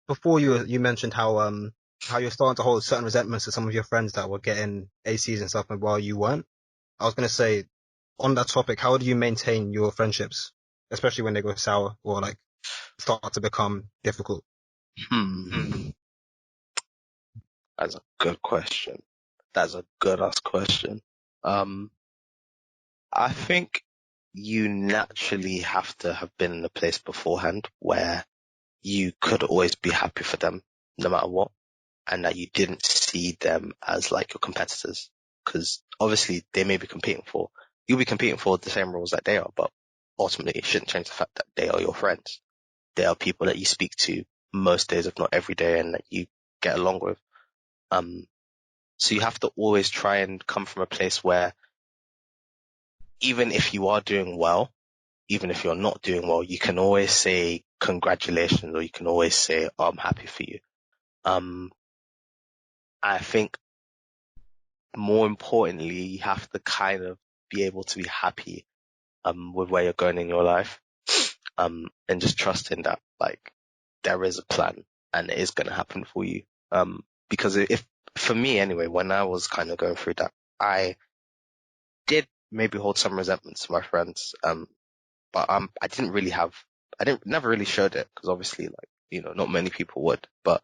before you mentioned how you're starting to hold certain resentments to some of your friends that were getting ACs and stuff while you weren't. I was gonna say, on that topic, how do you maintain your friendships, especially when they go sour or like start to become difficult? Hmm. That's a good question. That's a good ass question. Um, I think you naturally have to have been in a place beforehand where you could always be happy for them no matter what, and that you didn't see them as like your competitors. Because obviously you'll be competing for the same roles that they are, but ultimately it shouldn't change the fact that they are your friends. They are people that you speak to most days, if not every day, and that you get along with. Um, so you have to always try and come from a place where even if you are doing well, even if you're not doing well, you can always say congratulations, or you can always say, oh, I'm happy for you. Um, I think more importantly, you have to kind of be able to be happy, with where you're going in your life, and just trusting that, like, there is a plan and it is going to happen for you. Because if, for me anyway, when I was kind of going through that, I did maybe hold some resentment to my friends, but I didn't never really showed it because obviously, like, not many people would, but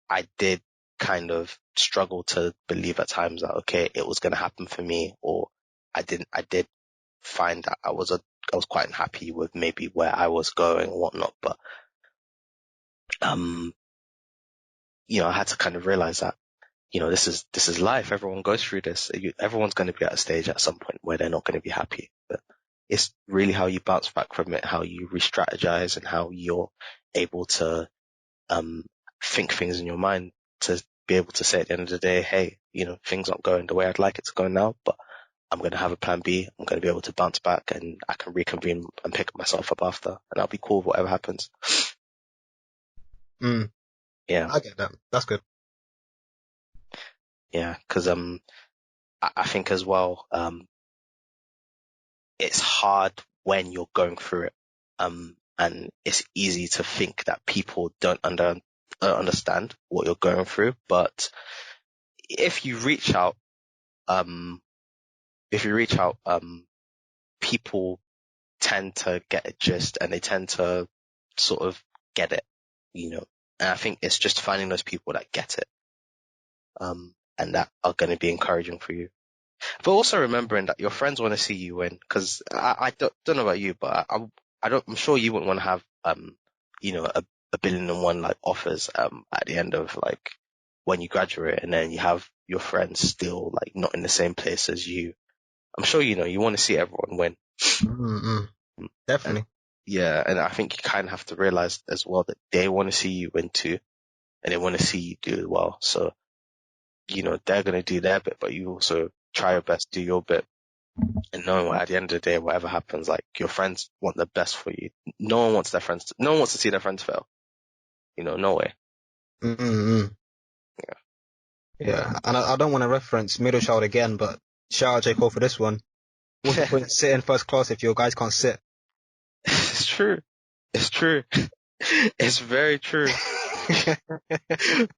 I did kind of struggle to believe at times that, okay, it was going to happen for me, or I did find that I was quite unhappy with maybe where I was going and whatnot, but, um, I had to kind of realize that, this is life. Everyone goes through this. Everyone's going to be at a stage at some point where they're not going to be happy, but it's really how you bounce back from it, how you re-strategize, and how you're able to, think things in your mind to be able to say at the end of the day, hey, things aren't going the way I'd like it to go now, but I'm going to have a plan B. I'm going to be able to bounce back, and I can reconvene and pick myself up after, and I'll be cool with whatever happens. Yeah. I get that. That's good. Yeah. Cause, I think as well, it's hard when you're going through it. And it's easy to think that people don't understand what you're going through. But if you reach out, um, people tend to get a gist, and they tend to sort of get it, and I think it's just finding those people that get it, and that are going to be encouraging for you. But also remembering that your friends want to see you win, because I don't know about you, but I'm sure you wouldn't want to have, a billion and one like offers, at the end of like when you graduate, and then you have your friends still like not in the same place as you. I'm sure, you want to see everyone win. Mm-hmm. And Definitely. yeah, and I think you kind of have to realize as well that they want to see you win too, and they want to see you do well. So, they're going to do their bit, but you also try your best, do your bit. And knowing at the end of the day, whatever happens, like, your friends want the best for you. No one wants to see their friends fail. No way. Mm-hmm. Yeah. And I don't want to reference middle child again, but shout out J. Cole for this one. What's the point of sitting first class if your guys can't sit? It's true. It's true. It's very true.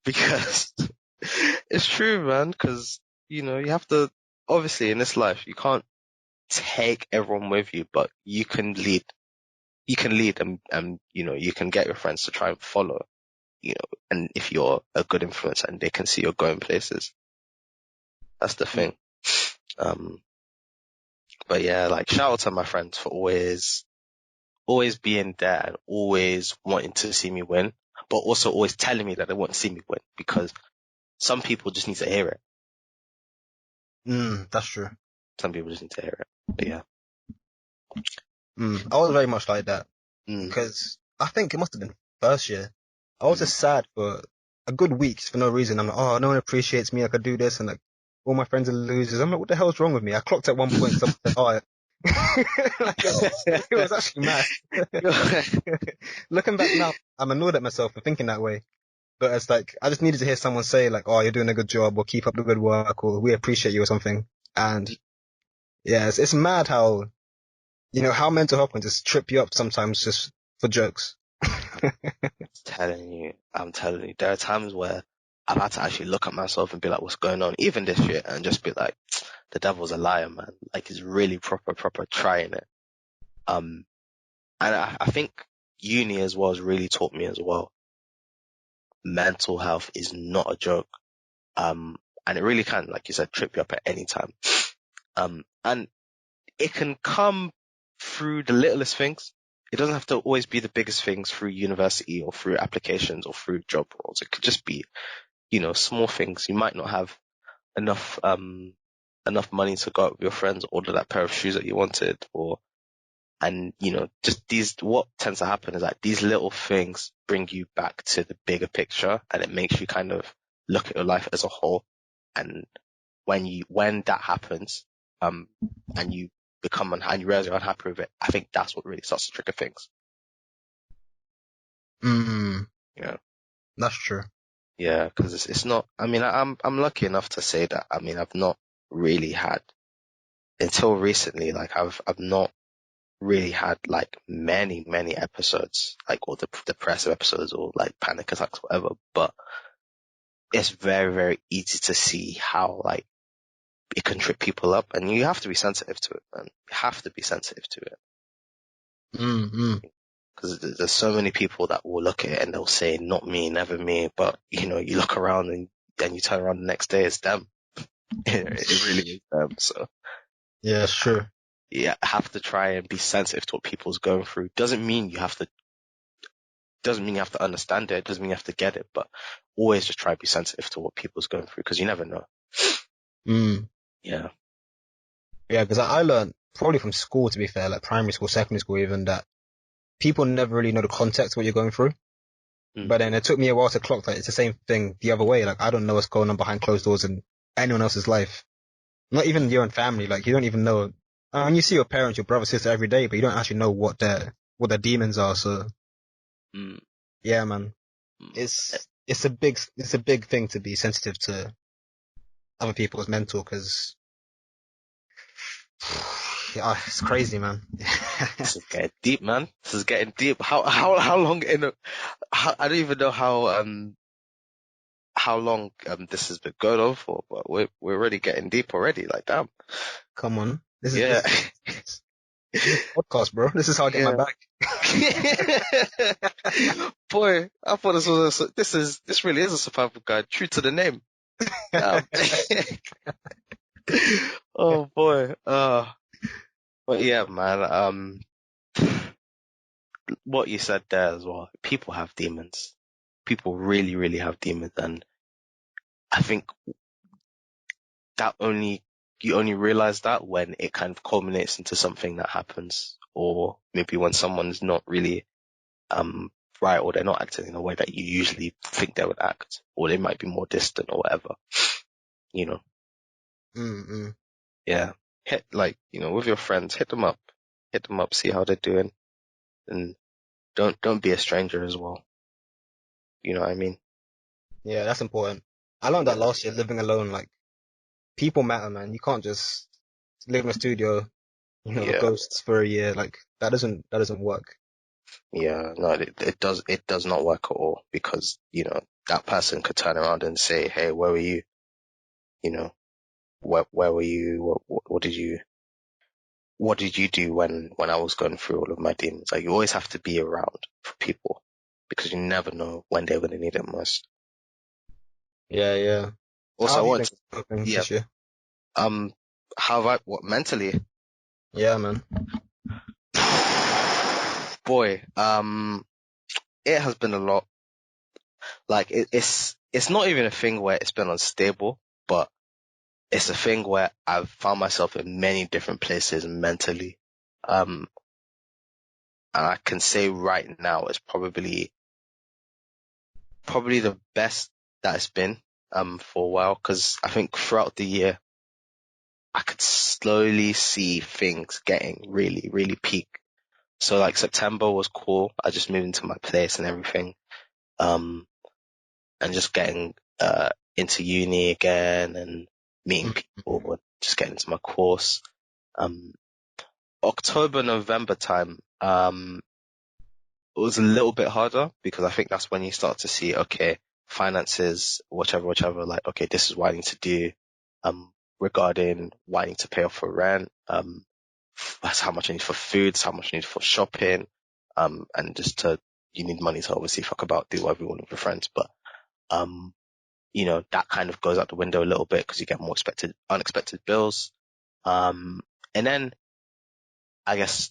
Because it's true, man. Because, you have to, obviously in this life, you can't take everyone with you, but you can lead. You can lead, and you can get your friends to try and follow, and if you're a good influence and they can see you're going places, that's the thing. Um, but yeah, like, shout out to my friends for always being there and always wanting to see me win, but also always telling me that they want to see me win, because some people just need to hear it. That's true. Some people just need to hear it. But yeah. I was very much like that Mm, because I think it must have been first year. I was mm. just sad for a good week for no reason. I'm like, oh, no one appreciates me. I could do this, and like all my friends are losers. I'm like, what the hell's wrong with me? I clocked at one point. Someone said, oh, like, it was actually mad. Looking back now, I'm annoyed at myself for thinking that way. But it's like, I just needed to hear someone say like, oh, you're doing a good job, or keep up the good work, or we appreciate you, or something. And yeah, it's mad how, how mental health can just trip you up sometimes just for jokes. I'm telling you, there are times where I've had to actually look at myself and be like, what's going on? Even this year, and just be like, the devil's a liar, man. Like he's really proper trying it. Um, and I think uni as well has really taught me as well. Mental health is not a joke. And it really can, like you said, trip you up at any time. And it can come through the littlest things. It doesn't have to always be the biggest things through university or through applications or through job roles. It could just be, small things. You might not have enough, enough money to go out with your friends, order that pair of shoes that you wanted, and just what tends to happen is that these little things bring you back to the bigger picture, and it makes you kind of look at your life as a whole. And when that happens, and you and you realize you're unhappy with it, I think that's what really starts to trigger things. Mm, Yeah. that's true. Yeah, because it's not. I mean, I'm lucky enough to say that. I mean, I've not really had until recently. Like, I've not really had like many episodes, like or depressive episodes or like panic attacks, whatever. But it's very easy to see how like it can trip people up, and you have to be sensitive to it, man. You have to be sensitive to it. Mm. Because there's so many people that will look at it and they'll say, not me, never me. But, you look around and then you turn around the next day, it's them. It really is them. So, Yeah, it's true. yeah, I have to try and be sensitive to what people's going through. Doesn't mean you have to understand it. Doesn't mean you have to get it, but always just try to be sensitive to what people's going through because you never know. Mm. Yeah. Yeah, because I learned probably from school, to be fair, like primary school, secondary school even, that people never really know the context of what you're going through. Mm. But then it took me a while to clock that it's the same thing the other way. Like, I don't know what's going on behind closed doors in anyone else's life. Not even your own family. Like, you don't even know. I mean, you see your parents, your brother, sister every day, but you don't actually know what their demons are. So, Mm. yeah, man, Mm. it's a big thing to be sensitive to other people's mental, because, yeah, it's crazy, man. This is getting deep, man. This is getting deep. How long I don't even know how long this has been going on for, but we're already getting deep already. Like, damn. Come on. This is, Yeah. this is, this is a podcast, bro. This is how I get my Yeah. back. Boy, I thought this really is a survival guide, true to the name. Damn. Oh boy. But yeah, man. What you said there as well. People have demons. People really have demons, and I think that you only realize that when it kind of culminates into something that happens, or maybe when someone's not really right, or they're not acting in a way that you usually think they would act, or they might be more distant or whatever. You know, Mm-mm. yeah. With your friends, hit them up, see how they're doing, and don't be a stranger as well. You know what I mean? Yeah, that's important. I learned that Yeah, last year, living alone. Like, people matter, man. You can't just live in a studio, with yeah, ghosts for a year. Like, that doesn't work. yeah. No, it does not work at all because that person could turn around and say, "Hey, where were you? You know, where were you? What did you do when I was going through all of my demons?" Like, you always have to be around for people because you never know when they're going to need it most. Yeah, yeah. How Also, I have you want been to, coping yeah, this year? how have I, what, mentally? Yeah, man. Boy, it has been a lot. Like, it's not even a thing where it's been unstable, but it's a thing where I've found myself in many different places mentally. And I can say right now it's probably the best that it's been, for a while, because I think throughout the year, I could slowly see things getting really peak. So like September was cool. I just moved into my place and everything. Um, and just getting, into uni again and meeting people Mm-hmm. and just getting into my course. Um, October, November time, it was a little bit harder because I think that's when you start to see, okay, finances, whichever, like, okay, this is what I need to do, regarding what I need to pay off for rent, that's how much I need for food, that's how much I need for shopping, and you need money to obviously fuck about, do whatever you want with your friends, but, um, that kind of goes out the window a little bit because you get more unexpected bills. Um, and then I guess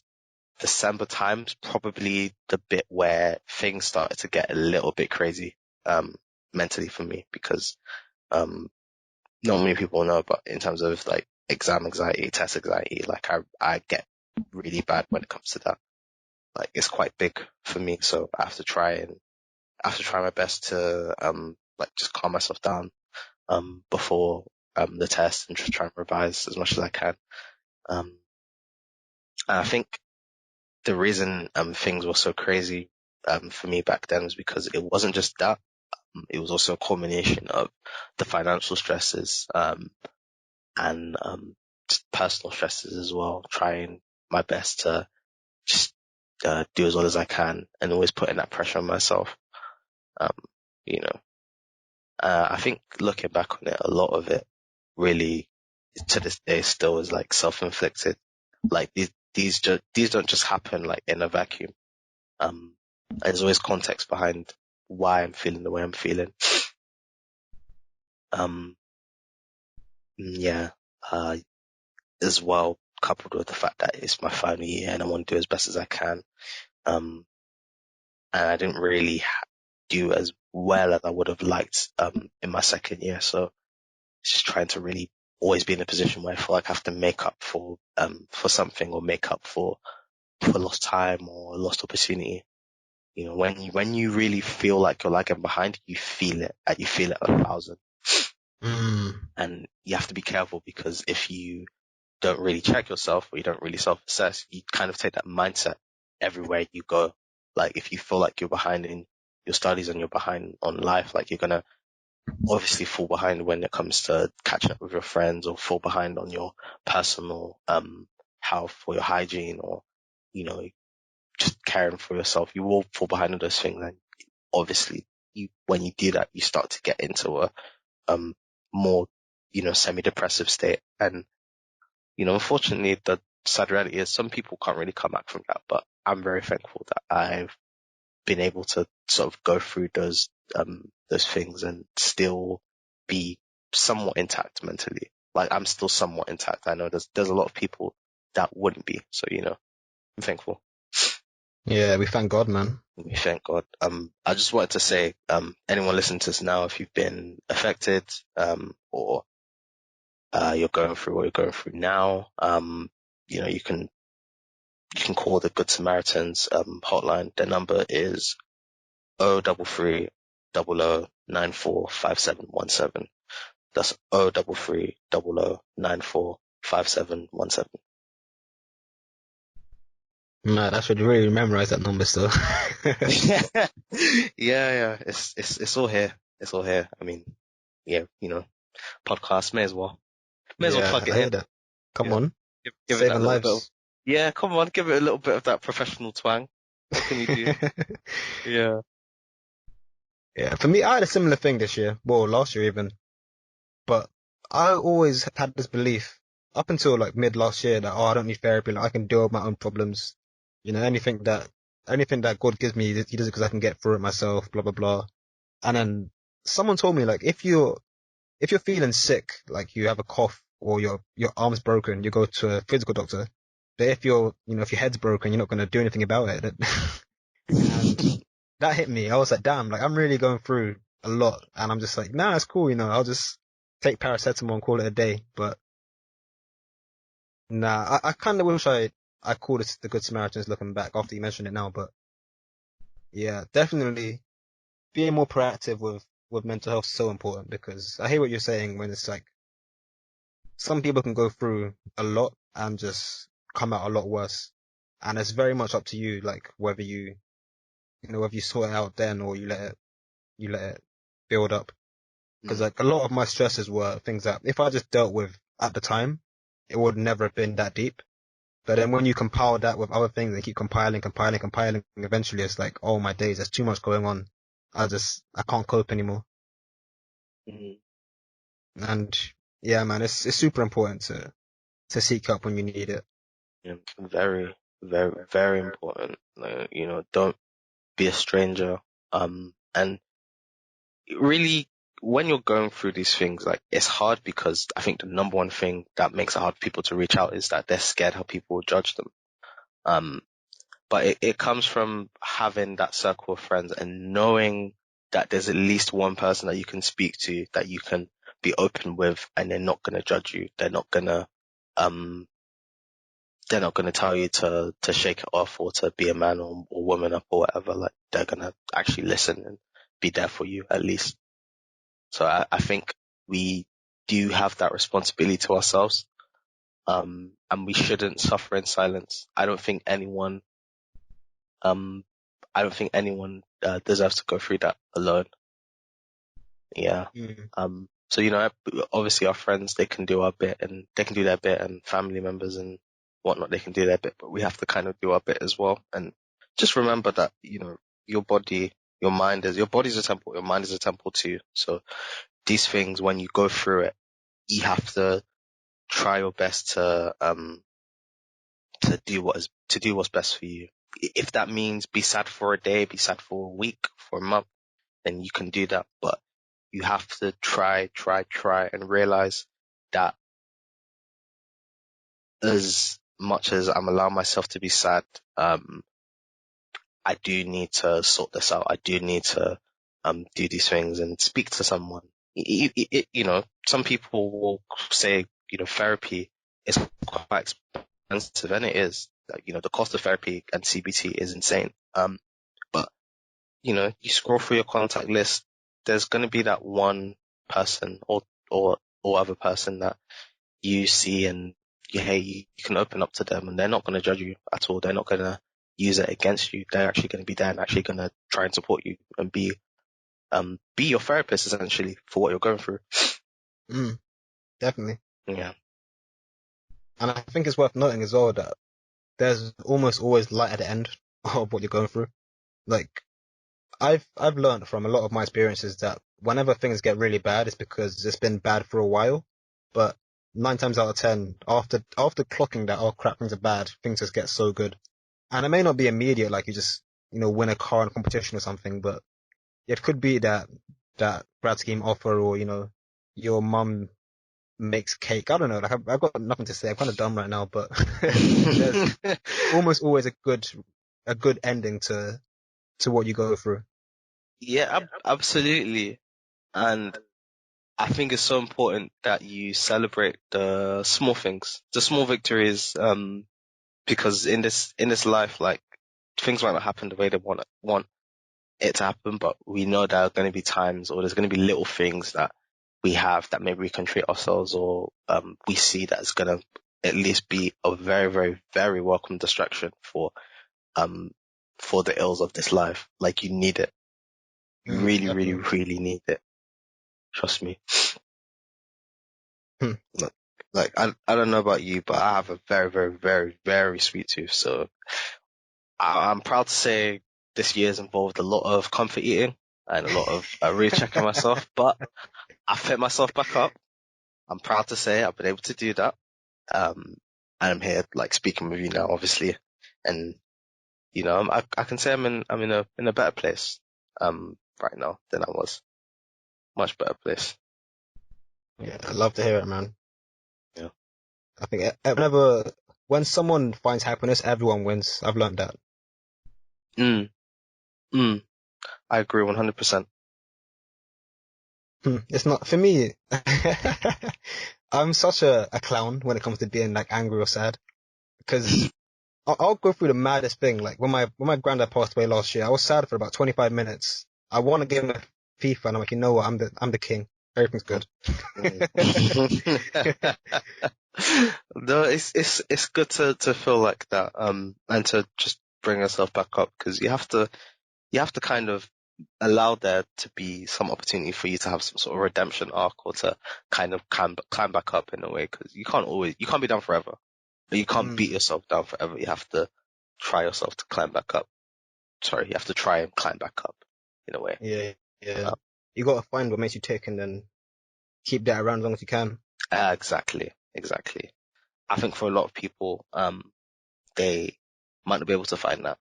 December time's probably the bit where things started to get a little bit crazy, mentally for me because, um, not many people know, but in terms of like exam anxiety, test anxiety, like I get really bad when it comes to that. Like it's quite big for me. So I have to try my best to, like just calm myself down, before, the test and just try and revise as much as I can. Um, and I think the reason things were so crazy for me back then was because it wasn't just that. It was also a culmination of the financial stresses and just personal stresses as well. Trying my best to just do as well as I can and always putting that pressure on myself. Um, you know, I think looking back on it, a lot of it really to this day still is like self-inflicted. Like these don't just happen like in a vacuum. There's always context behind why I'm feeling the way I'm feeling. Um, yeah, uh, as well, coupled with the fact that it's my final year and I want to do as best as I can. Um, and I didn't really do as well as I would have liked, in my second year. So just trying to really always be in a position where I feel like I have to make up for something or make up for lost time or lost opportunity. When you really feel like you're lagging behind, you feel it, and you feel it 1,000. Mm. And you have to be careful because if you don't really check yourself or you don't really self-assess, you kind of take that mindset everywhere you go. Like if you feel like you're behind in your studies and you're behind on life, like you're gonna obviously fall behind when it comes to catching up with your friends or fall behind on your personal health or your hygiene or you know just caring for yourself. You will fall behind on those things, and obviously when you do that, you start to get into a um more semi-depressive state. And unfortunately, the sad reality is some people can't really come back from that. But I'm very thankful that I've been able to sort of go through those things and still be somewhat intact mentally. Like I'm still somewhat intact. I know there's a lot of people that wouldn't be. So I'm thankful. Yeah, we thank God, man. We thank God. I just wanted to say, anyone listening to this now, if you've been affected, or you're going through what you're going through now, you can call the Good Samaritans hotline. Their number is 03300945717. That's 03300945717. Man, I should really memorize that number still. Yeah, yeah. It's all here. It's all here. I mean, yeah, podcast may as well Yeah, plug it I hear in. that. Come Yeah, on, give it that saving little bit of, lives. yeah, come on, give it a little bit of that professional twang. What can you do? Yeah. Yeah, for me, I had a similar thing this year. Well, last year even. But I always had this belief up until like mid last year that, I don't need therapy. Like I can deal with my own problems. Anything that God gives me, He does it because I can get through it myself. Blah blah blah. And then someone told me like if you're feeling sick, like you have a cough or your arm's broken, you go to a physical doctor. But if your head's broken, you're not going to do anything about it. And that hit me. I was like, damn, like I'm really going through a lot, and I'm just like, nah, it's cool. I'll just take paracetamol and call it a day. But nah, I kind of wish I called it the Good Samaritans looking back after you mentioned it now. But yeah, definitely being more proactive with mental health is so important because I hear what you're saying when it's like some people can go through a lot and just come out a lot worse. And it's very much up to you, like whether you sort it out then or you let it build up. Because Mm, like a lot of my stresses were things that if I just dealt with at the time, it would never have been that deep. But then when you compile that with other things and keep compiling, eventually it's like, oh my days, there's too much going on. I can't cope anymore. Mm, And yeah, man, it's super important to seek help when you need it. yeah, very, very, very important. Don't be a stranger. And really, when you're going through these things, like, it's hard because I think the number one thing that makes it hard for people to reach out is that they're scared how people will judge them. Um, but it comes from having that circle of friends and knowing that there's at least one person that you can speak to, that you can be open with, and they're not going to judge you. Um, they're not going to tell you to shake it off or to be a man or woman up or whatever. Like, they're going to actually listen and be there for you at least. So I think we do have that responsibility to ourselves. And we shouldn't suffer in silence. Um, I don't think anyone deserves to go through that alone. Yeah. Mm. So, obviously our friends, they can do our bit and they can do their bit, and family members and whatnot, they can do their bit, but we have to kind of do our bit as well. And just remember that, your body, your body's a temple, your mind is a temple too. So these things, when you go through it, you have to try your best to do what's best for you. If that means be sad for a day, be sad for a week, for a month, then you can do that. But you have to try, and realize that as much as I'm allowing myself to be sad, I do need to sort this out. I do need to do these things and speak to someone. Some people will say, therapy is quite expensive, and it is. Like, the cost of therapy and CBT is insane. But you scroll through your contact list, there's going to be that one person or other person that you see and you can open up to them, and they're not going to judge you at all. They're not going to use it against you. They're actually going to be there and actually going to try and support you and be your therapist essentially for what you're going through. Mm, definitely. Yeah. And I think it's worth noting as well that there's almost always light at the end of what you're going through. Like, I've learned from a lot of my experiences that whenever things get really bad, it's because it's been bad for a while. But 9 times out of 10, after clocking that, oh crap, things are bad, things just get so good. And it may not be immediate, like you just, win a car in a competition or something, but it could be that grad scheme offer, or, your mum makes cake. I don't know. Like, I've got nothing to say. I'm kind of dumb right now, but there's almost always a good ending to what you go through. Yeah, absolutely. And I think it's so important that you celebrate the small things, the small victories, because in this life, like, things might not happen the way they want it to happen, but we know there are going to be times, or there's going to be little things that we have that maybe we can treat ourselves, or we see that's going to at least be a very, very, very welcome distraction um for the ills of this life. Like, you need it. You really, really, Definitely. really need it. Trust me. Hmm. Like, I don't know about you, but I have a very, very, very, very sweet tooth. So I'm proud to say this year's involved a lot of comfort eating and a lot of really checking myself, but I fit myself back up. I'm proud to say I've been able to do that. And I'm here, like, speaking with you now, obviously, and I can say I'm in a better place right now than I was. Much better place. Yeah, I love to hear it, man. Yeah. I think when someone finds happiness, everyone wins. I've learned that. Mm, mm, I agree 100%. It's not for me. I'm such a clown when it comes to being like angry or sad, because I'll go through the maddest thing. Like when my granddad passed away last year, I was sad for about 25 minutes. I want to give him a FIFA, and I'm like, you know what? I'm the king. Everything's good. No, it's good to feel like that, and to just bring yourself back up, because you have to kind of allow there to be some opportunity for you to have some sort of redemption arc, or to kind of climb back up in a way, because you can't be down forever. You can't Mm, beat yourself down forever. You have to try yourself to climb back up. Sorry, you have to try and climb back up in a way. yeah, yeah. Uh, You gotta find what makes you tick and then keep that around as long as you can. exactly, exactly. I think for a lot of people, they might not be able to find that,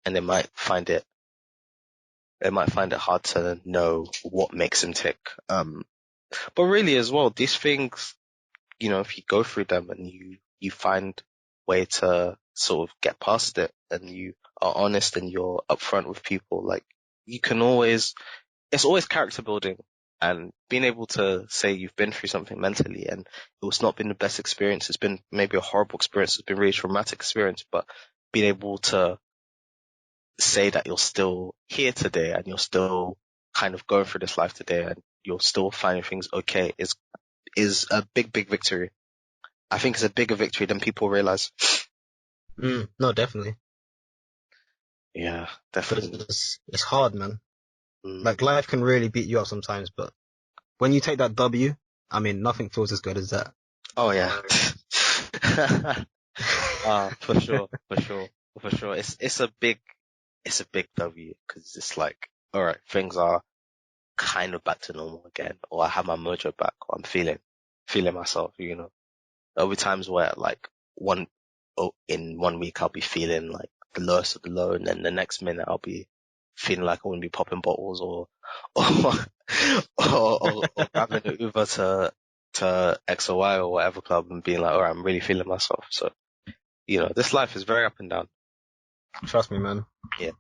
and they might find it hard to know what makes them tick. But really as well, these things, if you go through them and you find way to sort of get past it, and you are honest and you're upfront with people, like you can always, it's always character building, and being able to say you've been through something mentally and it was not been the best experience. It's been maybe a horrible experience. It's been a really traumatic experience, but being able to say that you're still here today and you're still kind of going through this life today and you're still finding things okay is a big, big victory. I think it's a bigger victory than people realize. No, definitely. Yeah, But definitely. it's hard, man. Mm. Like life can really beat you up sometimes, but when you take that W, I mean, nothing feels as good as that. Oh yeah. For sure, for sure, for sure. It's a big W because it's like, all right, things are kind of back to normal again, or I have my mojo back, or I'm feeling myself. There'll be times where like in 1 week I'll be feeling like the lowest of the low, and then the next minute I'll be feeling like I want to be popping bottles or or grabbing an Uber to X or Y or whatever club and being like, all right, I'm really feeling myself. So this life is very up and down. Trust me, man. Yeah.